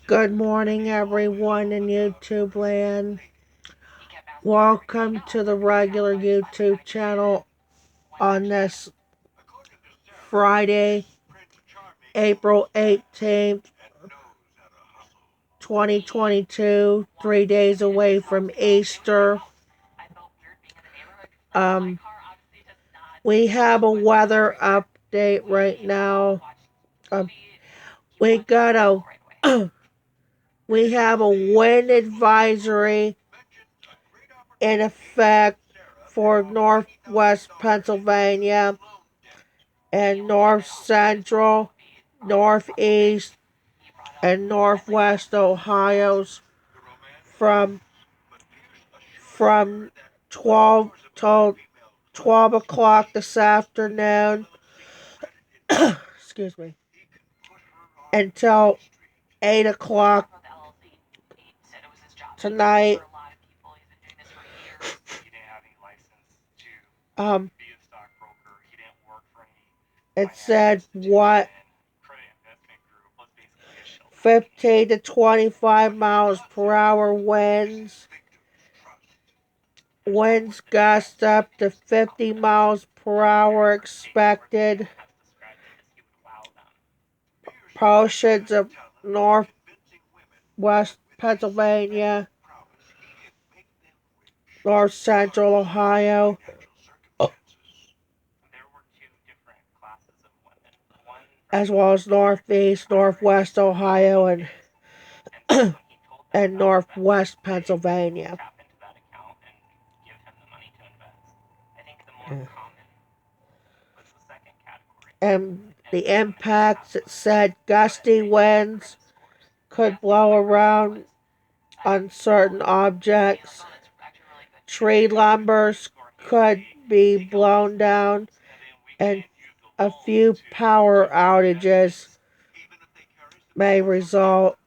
Good morning, everyone in YouTube land. Welcome to the regular YouTube channel on this Friday, April 18th, 2022, 3 days away from Easter. We have a weather update right now. We got a we have a wind advisory in effect for northwest Pennsylvania and north central, northeast, and northwest Ohio's from 12 till 12 o'clock this afternoon excuse me, until 8 o'clock tonight. It said what 15 to 25 miles per hour winds. Winds gust up to 50 miles per hour expected. Portions of northwest Pennsylvania, north central Ohio, as well as northeast, northwest Ohio, and northwest Pennsylvania. And the impacts, it said gusty winds could blow around on certain objects. Tree lumbers could be blown down, and a few power outages may result.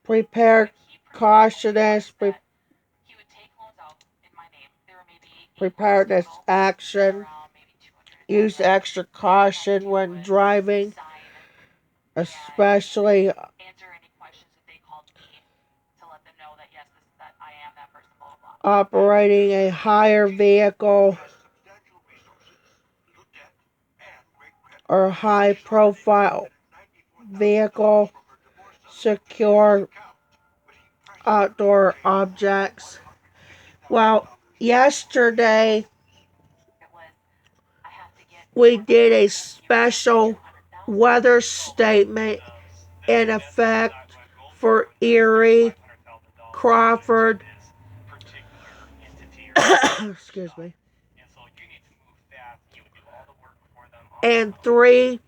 Prepare cautious preparedness action. Use extra caution when driving, especially operating a higher vehicle or high profile vehicle. Secure outdoor objects. Well, yesterday we did a special weather statement in effect for Erie, Crawford, excuse me, and three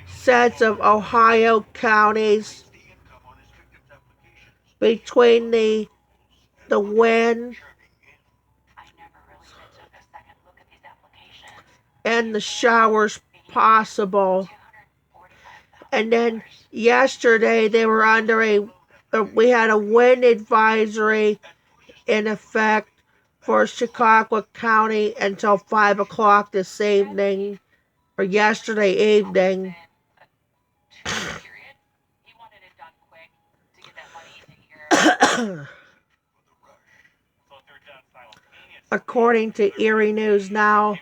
sets of Ohio counties. Between the wind and the showers possible. And then yesterday they were under we had a wind advisory in effect for Chicago County until 5 o'clock this evening, or yesterday evening. According to Erie News Now,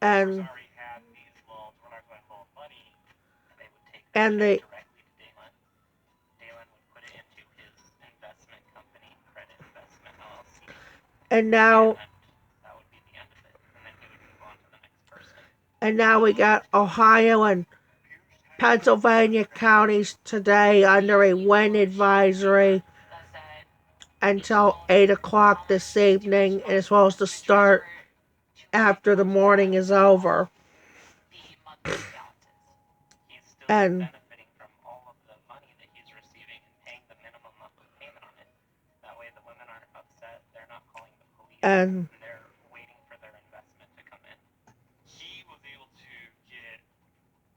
and the now we got Ohio and Pennsylvania counties today under a wind advisory until 8 o'clock this evening, and it's supposed to start after the morning is over. And they're waiting for their investment to come in. He was able to get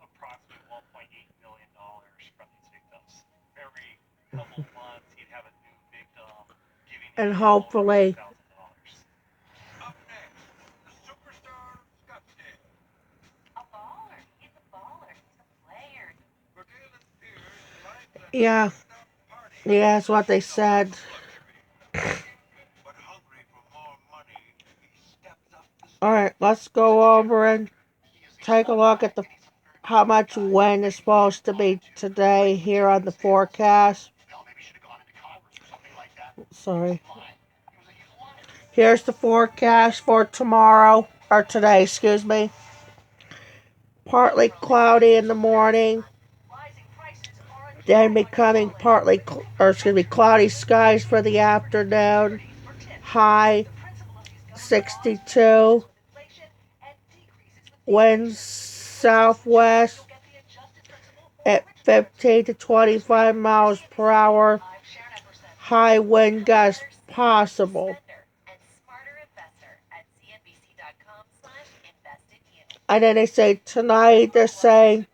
approximately $1.8 million from these victims. Every couple months, he'd have a new victim giving him and hopefully Yeah, yeah, that's what they said. All right, let's go over and take a look at the how much wind is supposed to be today here on the forecast. Sorry. Here's the forecast for tomorrow, or today, excuse me. Partly cloudy in the morning, then becoming cloudy skies for the afternoon. High 62. Winds southwest at 15 to 25 miles per hour. High wind gusts possible. And then they say tonight, they're saying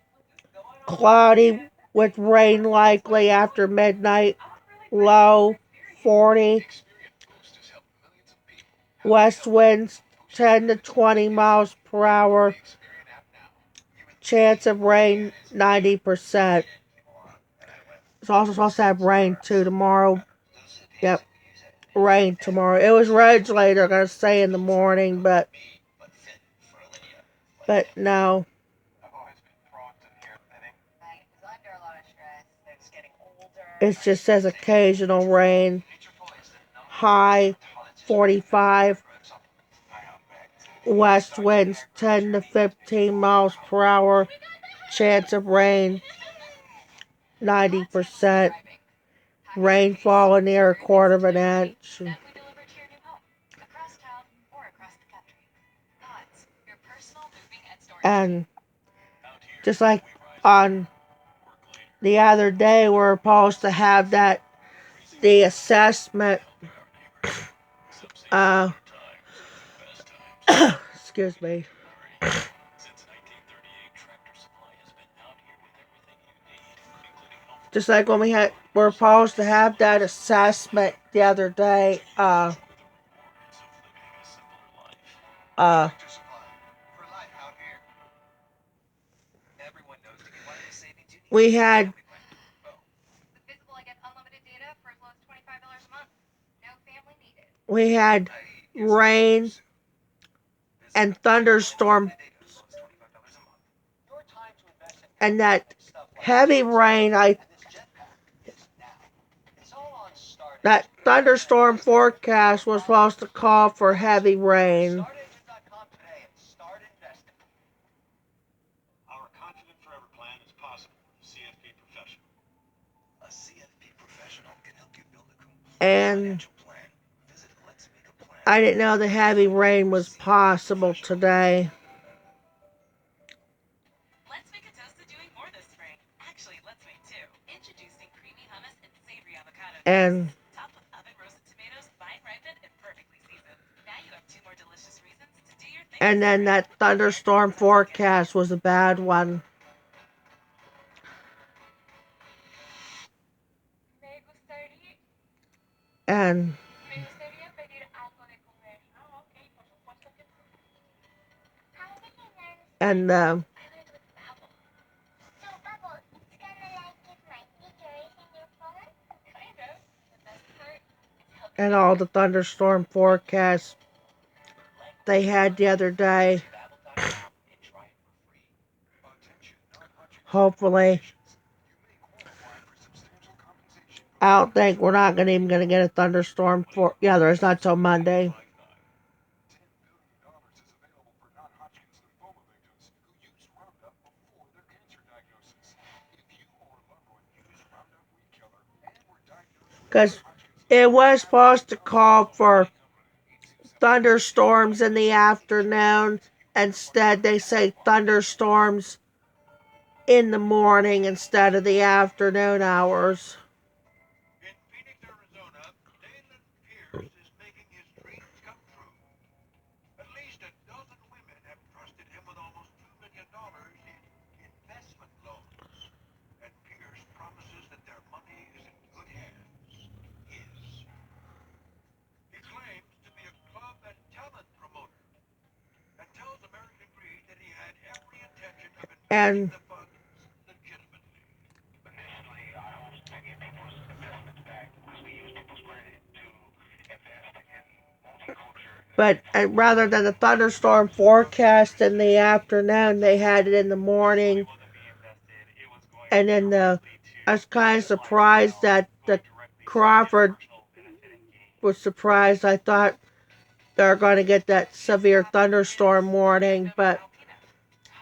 cloudy with rain likely after midnight. Low 40. West winds 10 to 20 miles per hour. Chance of rain 90%. It's also supposed to have rain too tomorrow. Yep, rain tomorrow. It was originally they're gonna say in the morning, but no. It just says occasional rain. High 45. West winds 10 to 15 miles per hour. Chance of rain 90%. Rainfall near 1/4 inch. And just like on the other day, we're supposed to have the assessment. Excuse me. Just like when we're supposed to have that assessment the other day. We had rain and thunderstorm, and that heavy rain. That thunderstorm forecast was supposed to call for heavy rain. And I didn't know the heavy rain was possible today. Let's make a toast to doing more this spring. Actually, let's make two. Introducing creamy hummus and savory avocado. And topped with oven roasted tomatoes, fine ripened and perfectly seasoned. Now you have two more delicious reasons to do your thing. And then that thunderstorm forecast was a bad one. And and all the thunderstorm forecasts they had the other day. Hopefully, I don't think we're not even going to get a thunderstorm there's not till Monday. Because it was supposed to call for thunderstorms in the afternoon. Instead, they say thunderstorms in the morning instead of the afternoon hours. And But rather than the thunderstorm forecast in the afternoon, they had it in the morning. And then I was kind of surprised that the Crawford was surprised. I thought they were going to get that severe thunderstorm warning, but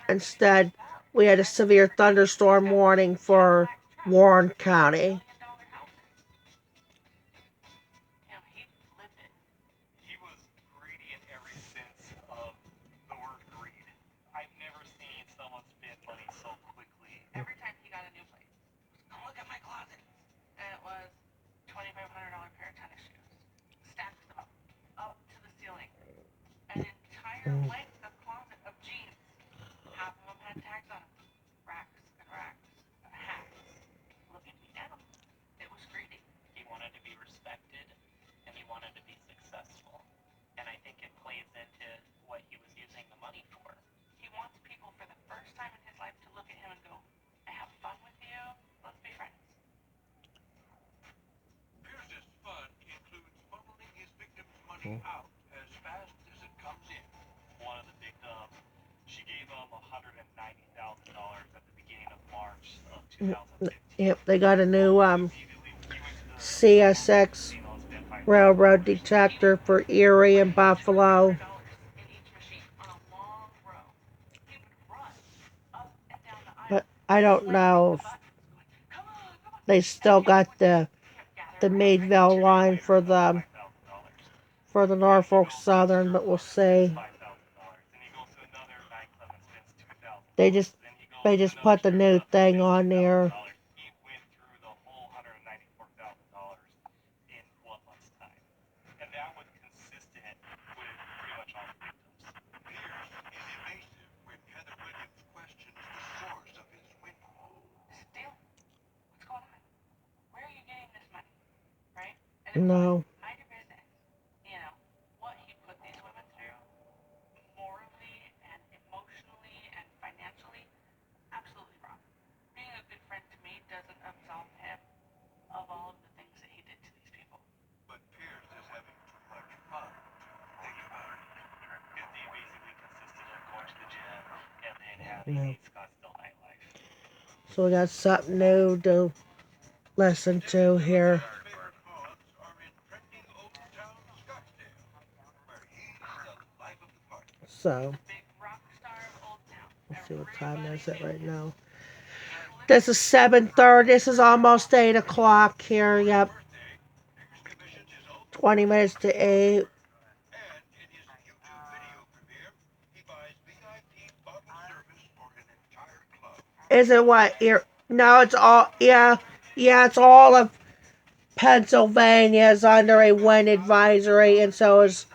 instead we had a severe thunderstorm warning for Warren County. Yep, they got a new CSX railroad detector for Erie and Buffalo. But I don't know if they still got the Meadville line for the Norfolk Southern, but we'll see. They just put the new thing on there. No. No. So we got something new to listen to here. So, let's see what time is it right now. This is 7:30. This is almost 8 o'clock here. Yep. 20 minutes to 8. Is it what? No, it's all, yeah, it's all of Pennsylvania is under a wind advisory, and so is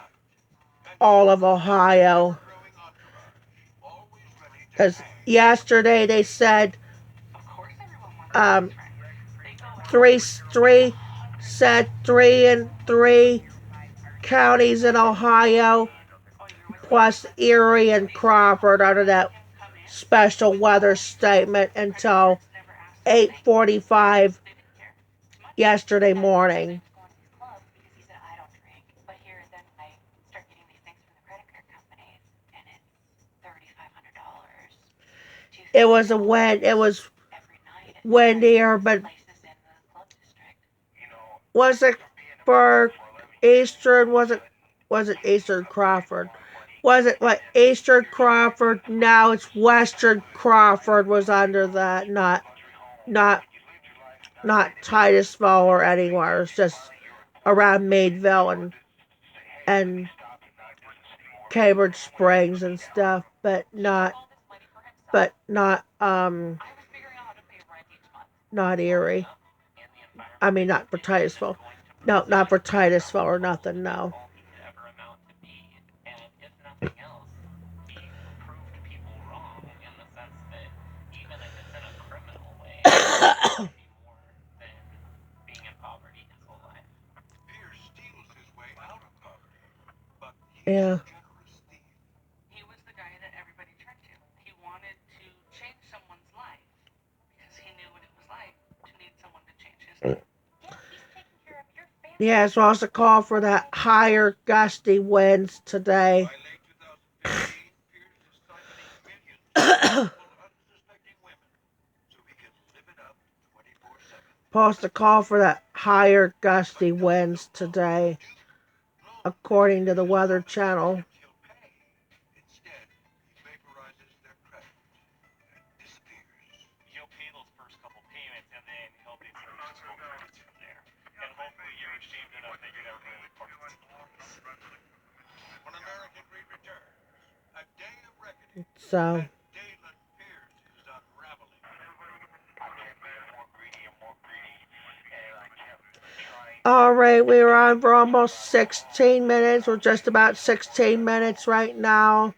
all of Ohio. Because yesterday they said three and 3 counties in Ohio plus Erie and Crawford under that special weather statement until 8:45 yesterday morning. It was windier, but was it for Eastern? Was it Eastern Crawford? Was it like Eastern Crawford? Now it's Western Crawford was under that, not Titusville or anywhere. It's just around Meadville and Cambridge Springs and stuff, but not Erie. I mean, not for Titusville. No, not for Titusville or nothing. No. Yeah. Yeah, it's also called for the higher gusty winds today. Supposed to call for the higher gusty winds today, according to the Weather Channel. So, all right, we were on for almost 16 minutes. We're just about 16 minutes right now.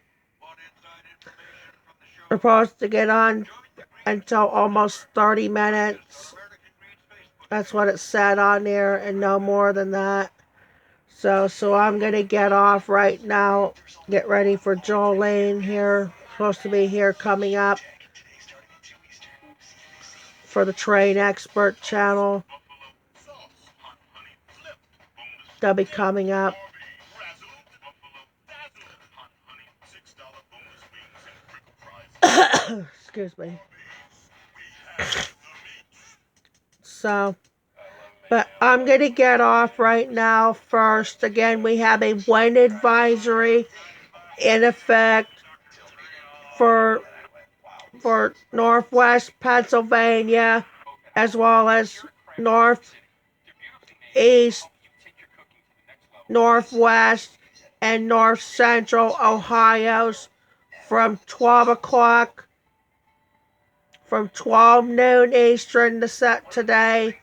We're supposed to get on until almost 30 minutes. That's what it said on there, and no more than that. So I'm gonna get off right now. Get ready for Jolene here. Supposed to be here coming up for the Train Expert channel. They'll be coming up. Excuse me. So, but I'm going to get off right now first. Again, we have a wind advisory in effect for northwest Pennsylvania as well as northeast, northwest, and north central Ohio's from 12 noon Eastern today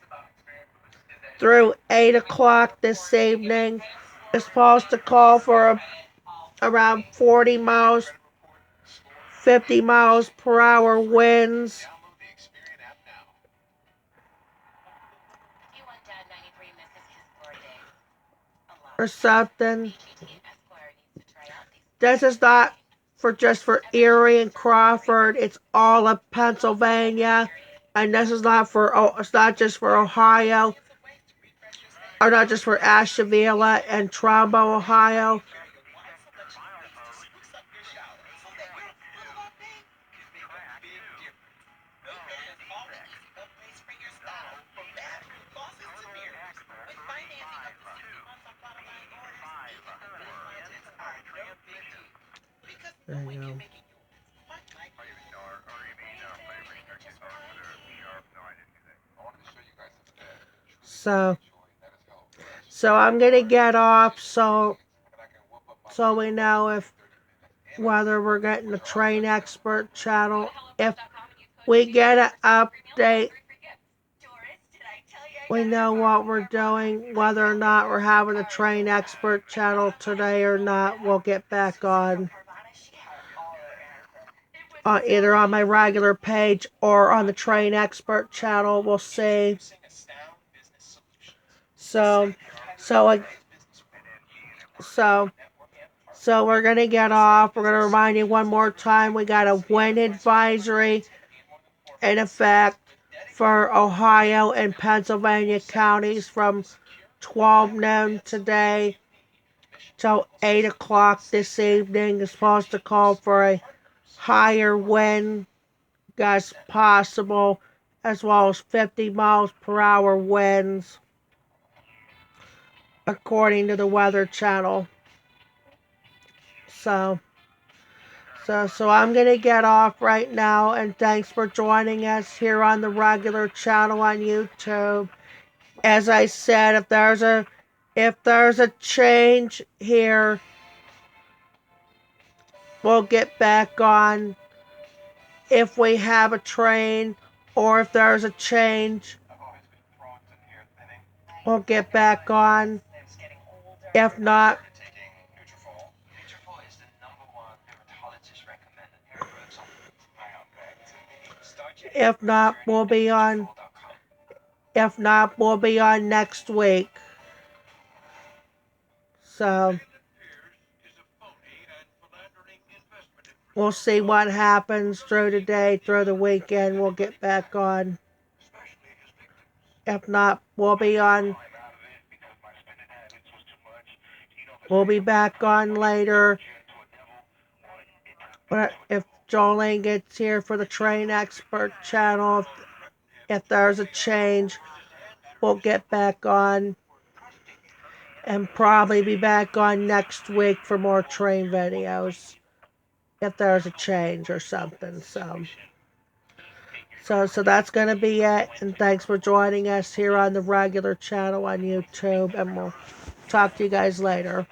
through 8 o'clock this evening. It's supposed to call for around 40 miles, 50 miles per hour winds. Or something. This is not for just for Erie and Crawford. It's all of Pennsylvania, and this is not for. It's not just for Ohio, or not just for Ashtabula and Trumbo, Ohio. There you go. So I'm gonna get off so we know if whether we're getting the Train Expert channel. If we get an update, we know what we're doing. Whether or not we're having the Train Expert channel today or not, we'll get back on. Either on my regular page or on the Train Expert channel. We'll see. So we're gonna get off. We're gonna remind you one more time. We got a wind advisory in effect for Ohio and Pennsylvania counties from 12 noon today till 8 o'clock this evening. It's supposed to call for a higher wind gust possible, as well as 50 miles per hour winds, according to the Weather Channel. So I'm going to get off right now, and thanks for joining us here on the regular channel on YouTube. As I said, if there's a change here, we'll get back on. If we have a train, or if there's a change, we'll get back on. If not, we'll be on. If not, we'll be on next week. So we'll see what happens through today, through the weekend. We'll get back on. If not, we'll be on We'll be back on later. But if Jolene gets here for the Train Expert channel, if there's a change, we'll get back on. And probably be back on next week for more train videos. If there's a change or something. So that's going to be it. And thanks for joining us here on the regular channel on YouTube. And we'll talk to you guys later.